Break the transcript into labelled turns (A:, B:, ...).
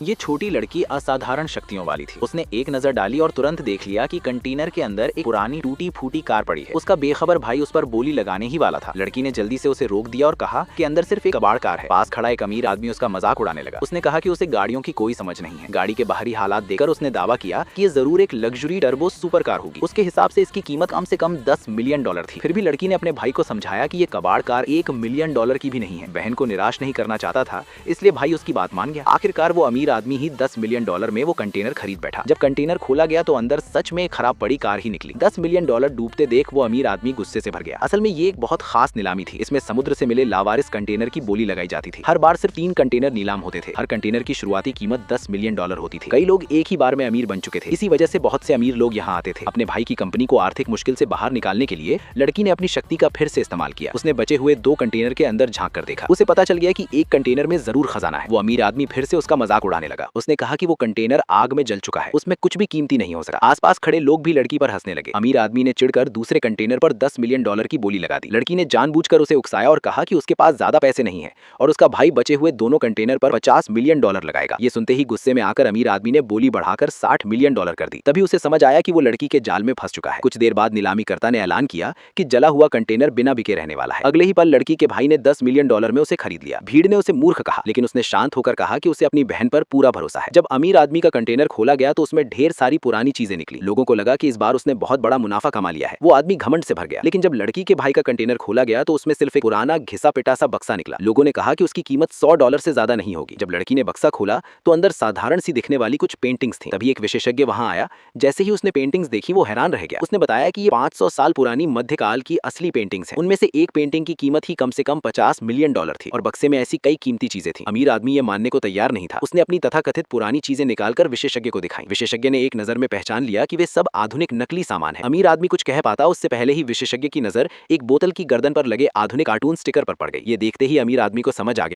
A: ये छोटी लड़की असाधारण शक्तियों वाली थी। उसने एक नजर डाली और तुरंत देख लिया कि कंटेनर के अंदर एक पुरानी टूटी फूटी कार पड़ी है। उसका बेखबर भाई उस पर बोली लगाने ही वाला था। लड़की ने जल्दी से उसे रोक दिया और कहा कि अंदर सिर्फ एक कबाड़ कार है। पास खड़ा एक अमीर आदमी उसका मजाक उड़ाने लगा। उसने कहा कि उसे गाड़ियों की कोई समझ नहीं है। गाड़ी के बाहरी हालात देखकर उसने दावा किया कि ये जरूर एक लग्जरी टर्बो सुपर कार होगी। उसके हिसाब से इसकी कीमत कम से कम $10 मिलियन थी। फिर भी लड़की ने अपने भाई को समझाया कि ये कबाड़ कार $1 मिलियन की भी नहीं है। बहन को निराश नहीं करना चाहता था, इसलिए भाई उसकी बात मान गया। आखिरकार वो अमीर आदमी ही $10 मिलियन में वो कंटेनर खरीद बैठा। जब कंटेनर खोला गया तो अंदर सच में खराब पड़ी कार ही निकली। $10 मिलियन डूबते देख वो अमीर आदमी गुस्से से भर गया। असल में ये एक बहुत खास नीलामी थी। इसमें समुद्र से मिले लावारिस कंटेनर की बोली लगाई जाती थी। हर बार सिर्फ 3 कंटेनर नीलाम होते थे। हर कंटेनर की शुरुआती कीमत $10 मिलियन होती थी। कई लोग एक ही बार में अमीर बन चुके थे। इसी वजह से बहुत से अमीर लोग यहाँ आते थे। अपने भाई की कंपनी को आर्थिक मुश्किल से बाहर निकालने के लिए लड़की ने अपनी शक्ति का फिर से इस्तेमाल किया। उसने बचे हुए 2 कंटेनर के अंदर झांक कर देखा। उसे पता चल गया कि एक कंटेनर में जरूर खजाना है। वो अमीर आदमी फिर से उसका मजाक उड़ाने लगा। उसने कहा कि वो कंटेनर आग में जल चुका है, उसमें कुछ भी कीमती नहीं हो सकता। आसपास खड़े लोग भी लड़की पर हंसने लगे। अमीर आदमी ने चिढ़कर दूसरे कंटेनर पर $10 मिलियन की बोली लगा दी। लड़की ने जानबूझकर उसे उकसाया और कहा कि उसके पास ज्यादा पैसे नहीं है और उसका भाई बचे हुए दोनों कंटेनर पर $50 मिलियन लगाएगा। ये सुनते ही गुस्से में आकर अमीर आदमी ने बोली बढ़ाकर $60 मिलियन कर दी। तभी उसे समझ आया कि वो लड़की के जाल में फंस चुका है। कुछ देर बाद नीलामीकर्ता ने ऐलान किया कि जला हुआ कंटेनर बिना बिके रहने वाला है। अगले ही पल लड़की के भाई ने $10 मिलियन में उसे खरीद लिया। भीड़ ने उसे मूर्ख कहा, लेकिन उसने शांत होकर कहा कि उसे अपनी बहन पर पूरा भरोसा है। जब अमीर आदमी का कंटेनर खोला गया तो उसमें ढेर सारी पुरानी चीजें निकली। लोगों को लगा कि इस बार उसने बहुत बड़ा मुनाफा कमा लिया है। वो आदमी घमंड से भर गया। लेकिन जब लड़की के भाई का कंटेनर खोला गया तो उसमें सिर्फ एक पुराना घिसा पिटा सा बक्सा निकला। लोगों ने कहा कि उसकी कीमत $100 से ज्यादा नहीं होगी। जब लड़की ने बक्सा खोला तो अंदर साधारण सी दिखने वाली कुछ पेंटिंग्स थी। तभी एक विशेषज्ञ वहां आया। जैसे ही उसने पेंटिंग्स देखी वो हैरान रह गया। उसने बताया कि ये 500 साल पुरानी मध्यकाल की असली पेंटिंग्स हैं। उनमें से एक पेंटिंग की कीमत ही कम से कम $50 मिलियन थी और बक्से में ऐसी कई कीमती चीजें थी। अमीर आदमी ये मानने को तैयार नहीं था। उसने अपनी तथाकथित पुरानी चीजें निकालकर विशेषज्ञ को दिखाई। विशेषज्ञ ने एक नजर में पहचान लिया कि वे सब आधुनिक नकली सामान है। अमीर आदमी कुछ कह पाता उससे पहले ही विशेषज्ञ की नजर एक बोतल की गर्दन पर लगे आधुनिक कार्टून स्टिकर पर पड़ गई। ये देखते ही अमीर आदमी को समझ आ गया